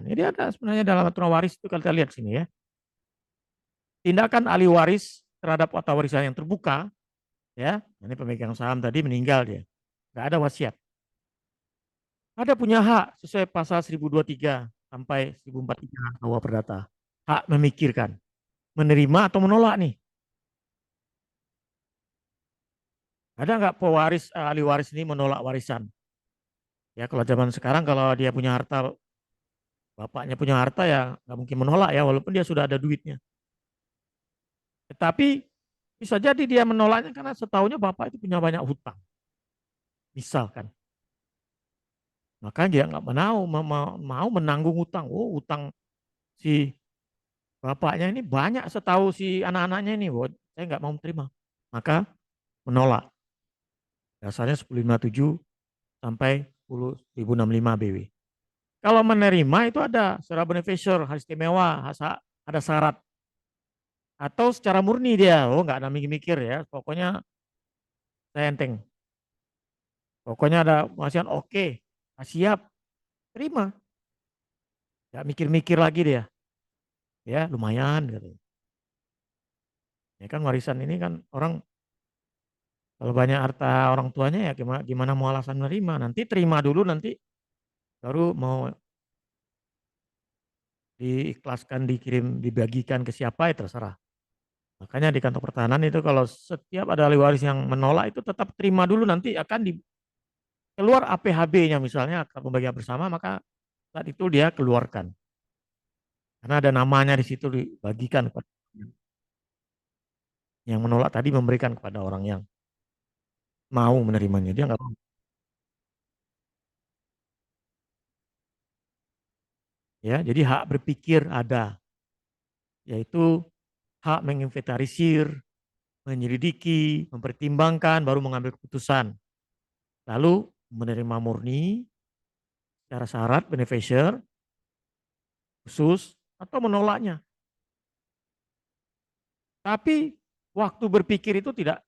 menggunakan. Jadi ada sebenarnya dalam aturan waris itu kalau kita lihat sini ya. Tindakan ahli waris terhadap harta warisan yang terbuka, ya, ini pemegang saham tadi meninggal dia, nggak ada wasiat. Ada punya hak sesuai pasal 1023 sampai 1043 KUH Perdata. Hak memikirkan, menerima atau menolak nih. Ada nggak pewaris ahli waris ini menolak warisan? Ya kalau zaman sekarang kalau dia punya harta, bapaknya punya harta ya nggak mungkin menolak ya walaupun dia sudah ada duitnya. Tetapi bisa jadi dia menolaknya karena setahunya bapak itu punya banyak hutang. Misalkan. Maka dia nggak mau menanggung hutang. Oh hutang si bapaknya ini banyak setahu si anak-anaknya ini. Oh, saya nggak mau terima. Maka menolak. Dasarnya 1057 sampai 10.065 BW. Kalau menerima itu ada secara beneficial, hak istimewa, ada syarat. Atau secara murni dia, oh nggak ada mikir-mikir ya, pokoknya saya enteng. Pokoknya ada wasiat oke, siap, terima. Nggak mikir-mikir lagi dia, ya lumayan gitu. Ya kan warisan ini kan orang kalau banyak harta orang tuanya ya gimana, gimana mau alasan menerima. Nanti terima dulu nanti baru mau diikhlaskan, dikirim, dibagikan ke siapa ya terserah. Makanya di kantor pertahanan itu kalau setiap ada ahli waris yang menolak itu tetap terima dulu nanti akan keluar APHB-nya misalnya akta pembagian bersama maka saat itu dia keluarkan. Karena ada namanya di situ dibagikan kepada yang menolak tadi memberikan kepada orang yang mau menerimanya. Dia nggak mau. Ya, jadi hak berpikir ada, yaitu hak menginventarisir, menyelidiki, mempertimbangkan, baru mengambil keputusan. Lalu menerima murni, secara syarat, beneficial, khusus, atau menolaknya. Tapi waktu berpikir itu tidak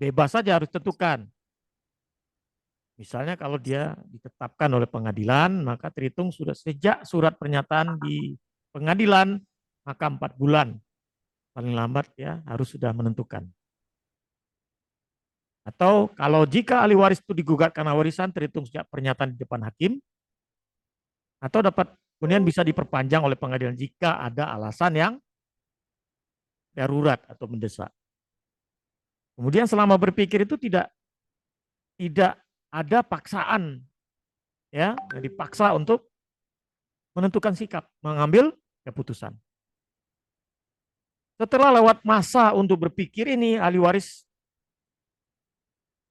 bebas saja harus tentukan. Misalnya kalau dia ditetapkan oleh pengadilan, maka terhitung sudah sejak surat pernyataan di pengadilan, maka 4 bulan paling lambat ya harus sudah menentukan. Atau kalau jika ahli waris itu digugat karena warisan terhitung sejak pernyataan di depan hakim, atau dapat kemudian bisa diperpanjang oleh pengadilan jika ada alasan yang darurat atau mendesak. Kemudian selama berpikir itu tidak ada paksaan ya, dipaksa untuk menentukan sikap, mengambil keputusan. Setelah lewat masa untuk berpikir ini ahli waris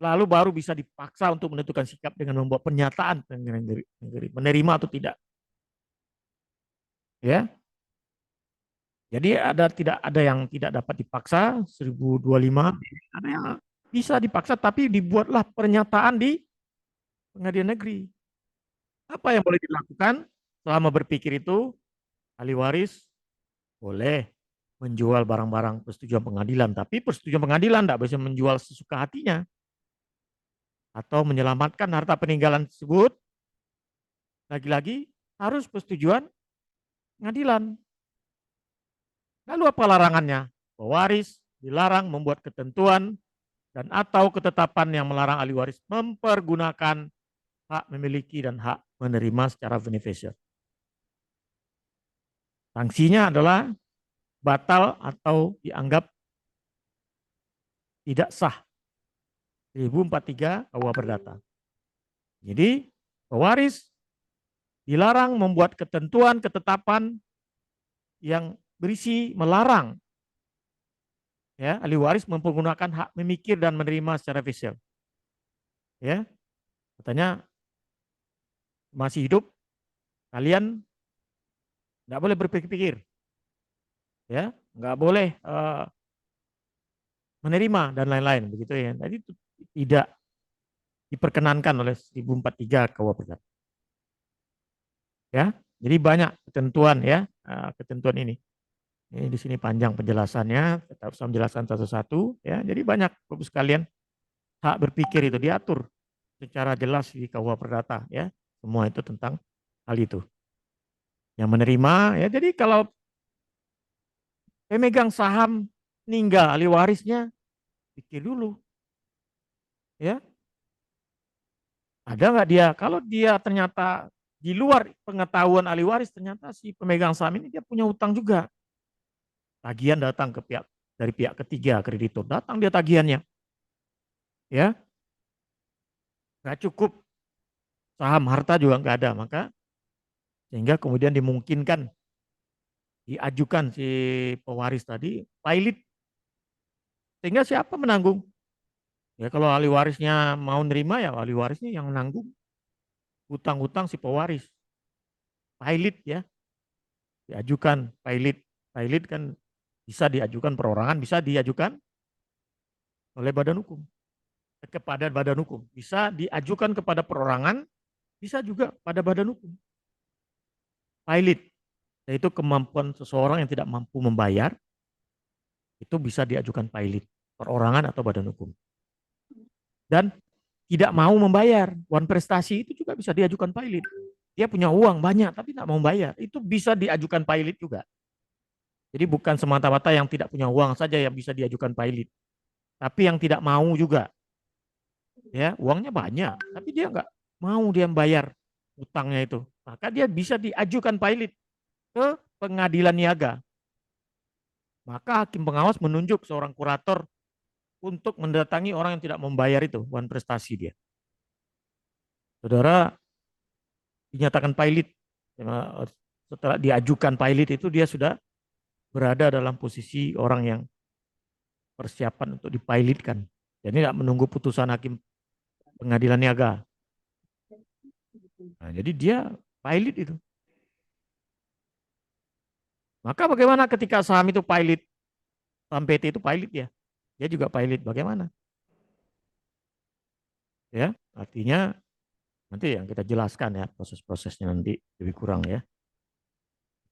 lalu baru bisa dipaksa untuk menentukan sikap dengan membuat pernyataan menerima atau tidak. Ya. Jadi tidak ada yang tidak dapat dipaksa 1025, ada yang bisa dipaksa tapi dibuatlah pernyataan di pengadilan negeri. Apa yang boleh dilakukan selama berpikir itu? Ahli waris boleh menjual barang-barang persetujuan pengadilan, tapi persetujuan pengadilan tidak bisa menjual sesuka hatinya atau menyelamatkan harta peninggalan tersebut. Lagi-lagi harus persetujuan pengadilan. Lalu apa larangannya? Pewaris dilarang membuat ketentuan dan atau ketetapan yang melarang ahli waris mempergunakan hak memiliki dan hak menerima secara beneficial. Sanksinya adalah batal atau dianggap tidak sah. 1043 KUH Perdata. Jadi pewaris dilarang membuat ketentuan ketetapan yang berisi melarang ya ahli waris mempergunakan hak memikir dan menerima secara official. Ya, katanya masih hidup kalian nggak boleh berpikir-pikir, ya, nggak boleh menerima dan lain-lain begitu ya. Tadi itu tidak diperkenankan oleh 1043 KUH Perdata. Ya, jadi banyak ketentuan ya, ketentuan ini. Ini di sini panjang penjelasannya, tetap saya menjelaskan satu-satu ya. Jadi banyak Bapak sekalian hak berpikir itu diatur. secara jelas di KUH Perdata ya. Semua itu tentang hal itu. Yang menerima ya, jadi kalau pemegang saham meninggal, ahli warisnya pikir dulu ya, ada nggak dia? Kalau dia ternyata di luar pengetahuan ahli waris, ternyata si pemegang saham ini dia punya utang juga. Tagihan datang ke pihak dari pihak ketiga kreditur, datang dia tagihannya, ya nggak cukup saham, harta juga nggak ada, maka sehingga kemudian dimungkinkan diajukan si pewaris tadi pilot, sehingga siapa menanggung? Ya kalau ahli warisnya mau nerima ya ahli warisnya yang menanggung utang-utang si pewaris. Pilot ya, diajukan pilot. Pilot kan bisa diajukan perorangan, bisa diajukan oleh badan hukum, kepada badan hukum. Bisa diajukan kepada perorangan, bisa juga pada badan hukum. Pilot, yaitu kemampuan seseorang yang tidak mampu membayar, itu bisa diajukan pilot, perorangan atau badan hukum. Dan tidak mau membayar, wan prestasi itu juga bisa diajukan pilot. Dia punya uang banyak tapi tidak mau membayar, itu bisa diajukan pilot juga. Jadi bukan semata-mata yang tidak punya uang saja yang bisa diajukan pilot, tapi yang tidak mau juga. Ya, uangnya banyak, tapi dia nggak mau dia membayar utangnya itu. Maka dia bisa diajukan pilot ke pengadilan niaga. Maka hakim pengawas menunjuk seorang kurator untuk mendatangi orang yang tidak membayar itu, wan prestasi dia. Saudara dinyatakan pilot, setelah diajukan pilot itu dia sudah berada dalam posisi orang yang persiapan untuk dipilotkan. Jadi tidak menunggu putusan hakim pengadilan niaga. Nah, jadi dia pilot itu. Maka bagaimana ketika saham itu pilot, saham PT itu pilot ya, dia juga pilot bagaimana? Ya, artinya nanti yang kita jelaskan ya proses-prosesnya nanti lebih kurang ya.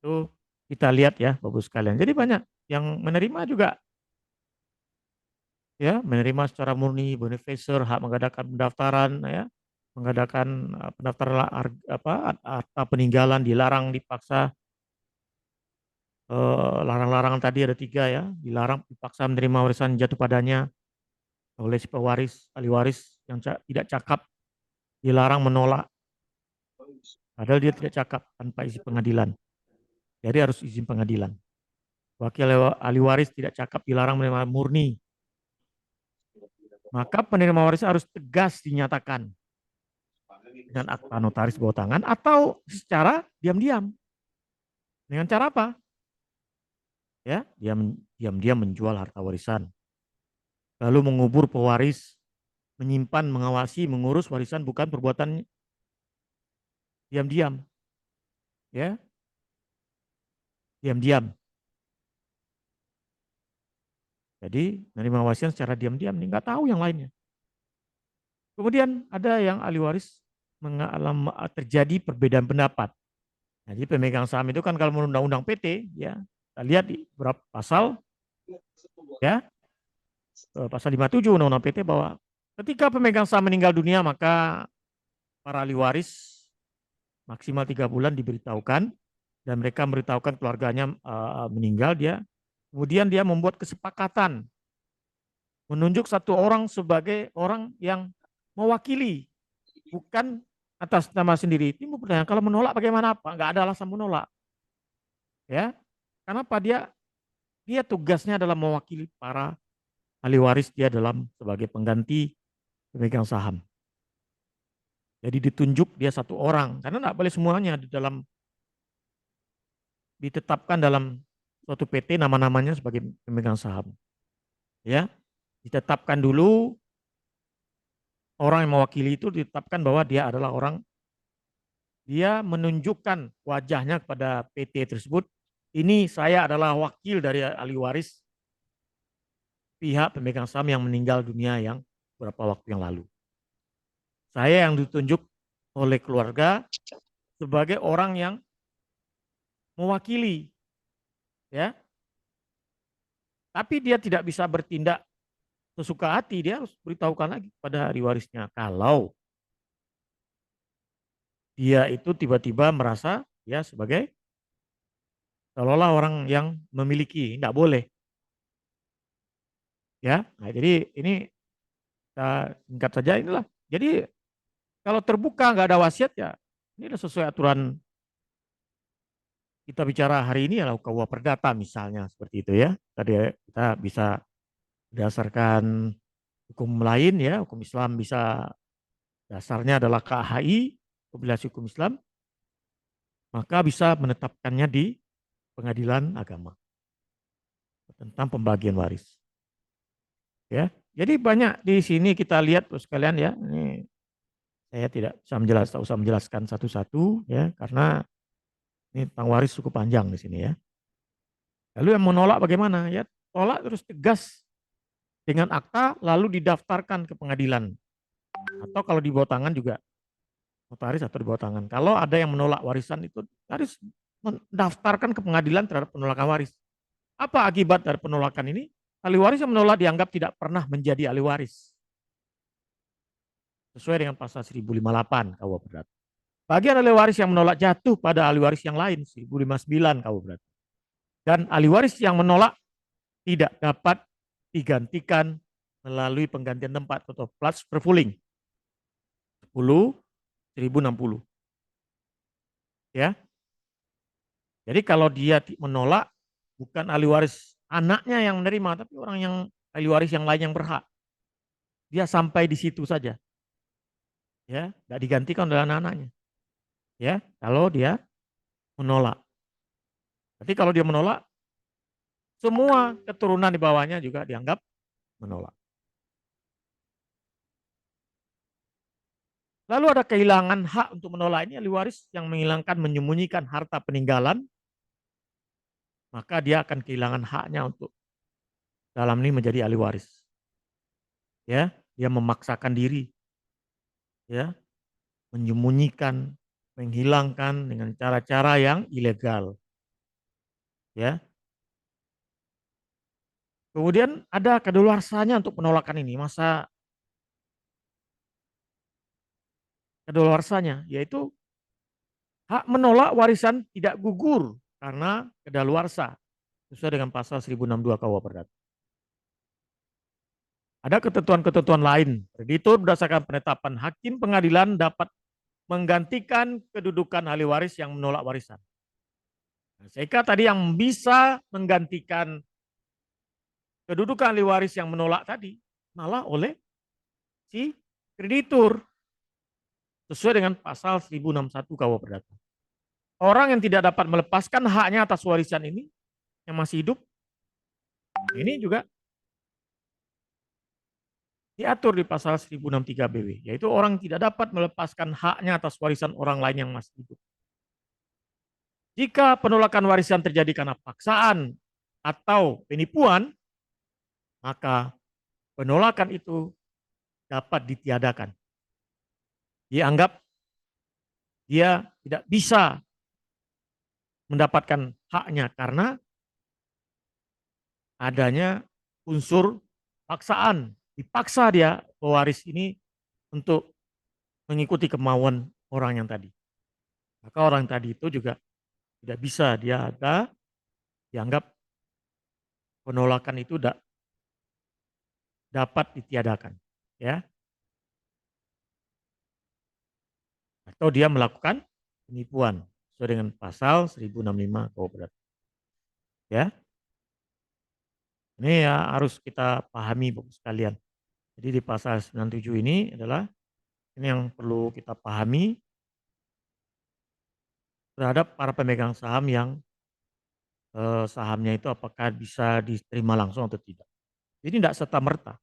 Itu kita lihat ya Bapak sekalian. Jadi banyak yang menerima juga ya, menerima secara murni beneficiar, hak mengadakan pendaftaran ya, mengadakan pendaftaran harta peninggalan, dilarang, dipaksa. Larang-larangan tadi ada 3 ya, dilarang, dipaksa menerima warisan jatuh padanya oleh si pewaris, ahli waris yang tidak cakap, dilarang menolak, padahal dia tidak cakap, tanpa izin pengadilan. Jadi harus izin pengadilan. Wakil ahli waris tidak cakap, dilarang menerima murni. Maka penerima waris harus tegas dinyatakan dengan akta notaris bawah tangan atau secara diam-diam. Dengan cara apa? Ya, diam-diam menjual harta warisan. Lalu mengubur pewaris, menyimpan, mengawasi, mengurus warisan bukan perbuatan diam-diam. Ya, diam-diam. Jadi menerima warisan secara diam-diam, nih nggak tahu yang lainnya. Kemudian ada yang ahli waris mengalami terjadi perbedaan pendapat. Jadi pemegang saham itu kan kalau menurut undang-undang PT ya, kita lihat di beberapa pasal ya, pasal 57 undang-undang PT bahwa ketika pemegang saham meninggal dunia maka para ahli waris maksimal 3 bulan diberitahukan dan mereka memberitahukan keluarganya meninggal dia. Kemudian dia membuat kesepakatan menunjuk satu orang sebagai orang yang mewakili, bukan atas nama sendiri. Timbul pertanyaan, kalau menolak bagaimana Pak? Nggak ada alasan menolak. Ya, kenapa dia tugasnya adalah mewakili para ahli waris dia dalam sebagai pengganti pemegang saham. Jadi ditunjuk dia satu orang, karena nggak boleh semuanya di dalam ditetapkan dalam suatu PT nama-namanya sebagai pemegang saham. Ya, ditetapkan dulu orang yang mewakili itu ditetapkan bahwa dia adalah orang, dia menunjukkan wajahnya kepada PT tersebut. Ini saya adalah wakil dari ahli waris pihak pemegang saham yang meninggal dunia yang beberapa waktu yang lalu. Saya yang ditunjuk oleh keluarga sebagai orang yang mewakili, ya. Tapi dia tidak bisa bertindak sesuka hati, dia harus beritahukan lagi pada ahli warisnya. Kalau dia itu tiba-tiba merasa ya sebagai seolah-olah orang yang memiliki, tidak boleh ya. Nah, jadi ini singkat saja inilah. Jadi kalau terbuka nggak ada wasiat ya ini adalah sesuai aturan kita bicara hari ini adalah KUA Perdata misalnya seperti itu ya. Tadi kita bisa berdasarkan hukum lain ya, hukum Islam bisa dasarnya adalah KHI, kompilasi hukum Islam, maka bisa menetapkannya di pengadilan agama tentang pembagian waris. Ya, jadi banyak di sini kita lihat terus sekalian ya. Ini saya tidak usah menjelaskan satu-satu ya, karena ini tentang waris cukup panjang di sini ya. Lalu yang menolak bagaimana? Ya, tolak terus tegas dengan akta lalu didaftarkan ke pengadilan. Atau kalau di bawah tangan juga notaris atau di bawah tangan. Kalau ada yang menolak warisan itu harus mendaftarkan ke pengadilan terhadap penolakan waris. Apa akibat dari penolakan ini? Ahli waris yang menolak dianggap tidak pernah menjadi ahli waris. Sesuai dengan pasal 1058 KUH Perdata. Bagian ahli waris yang menolak jatuh pada ahli waris yang lain 1059 KUH Perdata. Dan ahli waris yang menolak tidak dapat digantikan melalui penggantian tempat atau plus perfuling 10.060 ya. Jadi kalau dia menolak bukan ahli waris anaknya yang menerima tapi orang yang ahli waris yang lain yang berhak. Dia sampai di situ saja. Ya, tidak digantikan oleh anak-anaknya. Ya, kalau dia menolak. Tapi kalau dia menolak, semua keturunan di bawahnya juga dianggap menolak. Lalu ada kehilangan hak untuk menolak ini ahli waris yang menghilangkan menyembunyikan harta peninggalan, maka dia akan kehilangan haknya untuk dalam ini menjadi ahli waris. Ya, dia memaksakan diri, ya, menyembunyikan, menghilangkan dengan cara-cara yang ilegal. Ya. Kemudian ada kedaluarsanya untuk penolakan ini, masa kedaluarsanya yaitu hak menolak warisan tidak gugur karena kedaluarsa sesuai dengan pasal 1062 KUH Perdata. Ada ketentuan-ketentuan lain. Kreditur berdasarkan penetapan hakim pengadilan dapat menggantikan kedudukan ahli waris yang menolak warisan. Nah, sehingga tadi yang bisa menggantikan kedudukan ahli waris yang menolak tadi malah oleh si kreditur sesuai dengan pasal 1061 KUH Perdata. Orang yang tidak dapat melepaskan haknya atas warisan ini yang masih hidup, ini juga diatur di pasal 1063 BW, yaitu orang tidak dapat melepaskan haknya atas warisan orang lain yang masih hidup. Jika penolakan warisan terjadi karena paksaan atau penipuan, maka penolakan itu dapat ditiadakan. Dianggap dia tidak bisa mendapatkan haknya karena adanya unsur paksaan. Dipaksa dia pewaris ini untuk mengikuti kemauan orang yang tadi. Maka orang tadi itu juga tidak bisa dia ada dianggap penolakan itu dapat ditiadakan, ya. Atau dia melakukan penipuan sesuai dengan pasal 1065 KUH Perdata. Ya. Ini ya harus kita pahami Bapak sekalian. Jadi di pasal 97 ini adalah ini yang perlu kita pahami terhadap para pemegang saham yang sahamnya itu apakah bisa diterima langsung atau tidak. Jadi tidak serta-merta.